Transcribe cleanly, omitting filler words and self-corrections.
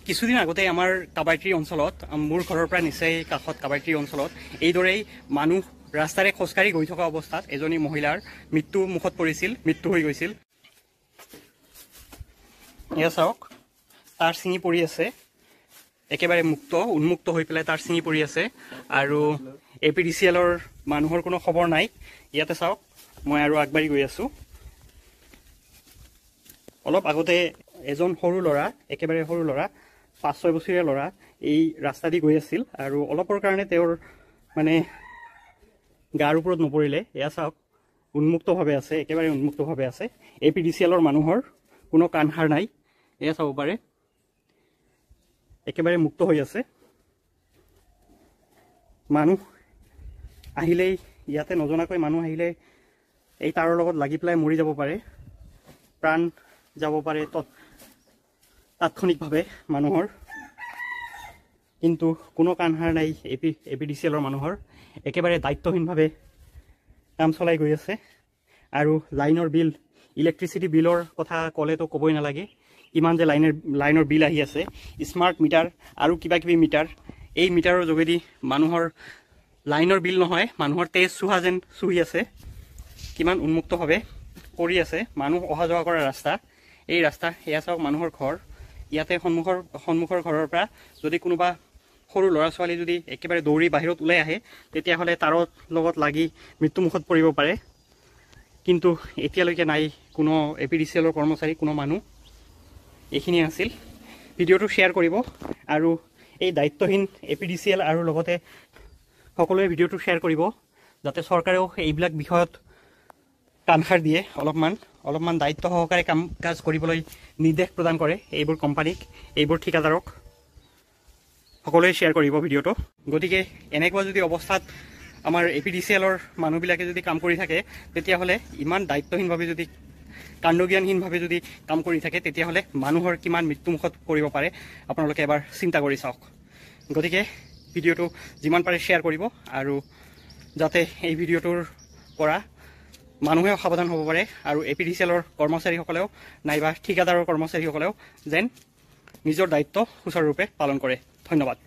কিছুদিন আগতে আমাৰ কাবাইট্ৰি অঞ্চলত মোৰ ঘৰৰ পৰা নিচেই কাষত কাবাইট্ৰি অঞ্চলত এইদৰেই মানুহ ৰাস্তাৰে খোজকাঢ়ি গৈ থকা অৱস্থাত এজনী মহিলাৰ মৃত্যু মুখত পৰিছিল, মৃত্যু হৈ গৈছিল। এয়া চাওক, তাৰ ছিঙি পৰি আছে, একেবাৰে উন্মুক্ত হৈ পেলাই তাৰ ছিঙি পৰি আছে। আৰু APDCLৰ মানুহৰ কোনো খবৰ নাই। ইয়াতে চাওক, মই আৰু আগবাঢ়ি গৈ আছো। অলপ আগতে এজন সৰু ল'ৰা, একেবাৰে সৰু ল'ৰা, 5-6 বছৰীয়া ল'ৰা এই ৰাস্তা দি গৈ আছিল আৰু অলপৰ কাৰণে তেওঁৰ মানে গাৰ ওপৰত নপৰিলে। এয়া চাওক, উন্মুক্তভাৱে আছে, একেবাৰে উন্মুক্তভাৱে আছে। APDCLৰ মানুহৰ কোনো কাণসাৰ নাই। এয়া চাব পাৰে, একেবাৰে মুক্ত হৈ আছে। মানুহ আহিলেই, ইয়াতে নজনাকৈ মানুহ আহিলে এই তাৰৰ লগত লাগি পেলাই মৰি যাব পাৰে, প্ৰাণ যাব পাৰে তাৎক্ষণিকভাৱে মানুহৰ। কিন্তু কোনো কাণসাৰ নাই APDCLৰ মানুহৰ। একেবাৰে দায়িত্বহীনভাৱে কাম চলাই গৈ আছে। আৰু লাইনৰ বিল, ইলেক্ট্ৰিচিটি বিলৰ কথা ক'লেতো ক'বই নালাগে, কিমান যে লাইনৰ বিল আহি আছে। স্মাৰ্ট মিটাৰ আৰু কিবা কিবি মিটাৰ, এই মিটাৰৰ যোগেদি মানুহৰ লাইনৰ বিল নহয়, মানুহৰ তেজ চুহা যেন চুহি আছে। কিমান উন্মুক্তভাৱে কৰি আছে মানুহ অহা যোৱা কৰা ৰাস্তা। এই ৰাস্তা, এয়া চাওক মানুহৰ ঘৰ। ইয়াতে সন্মুখৰ ঘৰৰ পৰা যদি কোনোবা সৰু ল'ৰা ছোৱালী যদি একেবাৰে দৌৰি বাহিৰত ওলাই আহে, তেতিয়াহ'লে তাৰৰ লগত লাগি মৃত্যুমুখত পৰিব পাৰে। কিন্তু এতিয়ালৈকে নাই কোনো APDCLৰ কৰ্মচাৰী, কোনো মানুহ। এইখিনিয়ে আছিল। ভিডিঅ'টো শ্বেয়াৰ কৰিব আৰু এই দায়িত্বহীন APDCL আৰু লগতে সকলোৱে ভিডিঅ'টো শ্বেয়াৰ কৰিব, যাতে চৰকাৰেও এইবিলাক বিষয়ত কাণসাৰ দিয়ে, অলপমান দায়িত্ব সহকাৰে কাম কাজ কৰিবলৈ নিৰ্দেশ প্ৰদান কৰে এইবোৰ কোম্পানীক, এইবোৰ ঠিকাদাৰক। সকলোৱে শ্বেয়াৰ কৰিব ভিডিঅ'টো। গতিকে এনেকুৱা যদি অৱস্থাত আমাৰ APDCLৰ মানুহবিলাকে যদি কাম কৰি থাকে, তেতিয়াহ'লে ইমান দায়িত্বহীনভাৱে যদি, কাণ্ডজ্ঞানহীনভাৱে যদি কাম কৰি থাকে, তেতিয়াহ'লে মানুহৰ কিমান মৃত্যুমুখত পৰিব পাৰে আপোনালোকে এবাৰ চিন্তা কৰি চাওক। গতিকে ভিডিঅ'টো যিমান পাৰে শ্বেয়াৰ কৰিব, আৰু যাতে এই ভিডিঅ'টোৰ পৰা মানুহেও সাৱধান হ'ব পাৰে আৰু APDCLৰ কৰ্মচাৰীসকলেও নাইবা ঠিকাদাৰৰ কৰ্মচাৰীসকলেও যেন নিজৰ দায়িত্ব সুচাৰুৰূপে পালন কৰে। ধন্যবাদ।